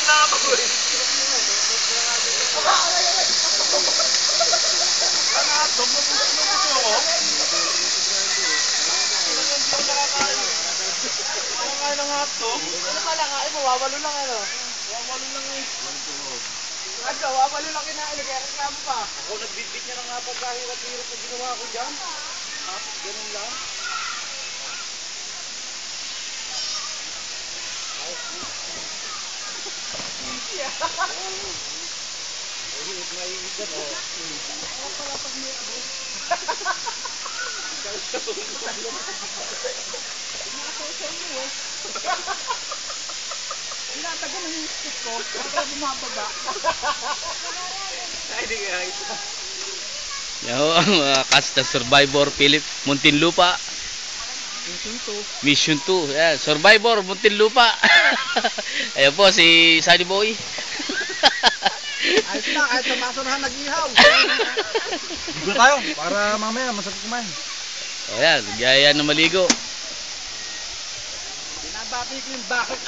na ako eh. Ang hotdog, mabusin mo ako. Nakakain ng hotdog. Ano pala kain mo? Wawalo lang ano? Wawalo lang eh. Ano? Wawalo lang kinain. Kaya reklamo pa. Ako nagbitbit niya ng pagkahirap-hirap na ginawa ko dyan. Tapos ganun lang. Mahihit yan o. Ako pala pag may abo. Nakasawsaw mo eh. Tinatagal ng stick ko. Para bumababa. Ay, di kaya ito. Yan ho ang cast na Survivor Philip Muntinlupa. Mission 2. Yan, Survivor Muntinlupa. Ayan po si Sunny Boy. Ayos na, kahit sa basurahan nag-ihaw. Ligo tayo, para mamaya masarap kumain. Ayan, gaya na maligo. Binabati ko yung bakit.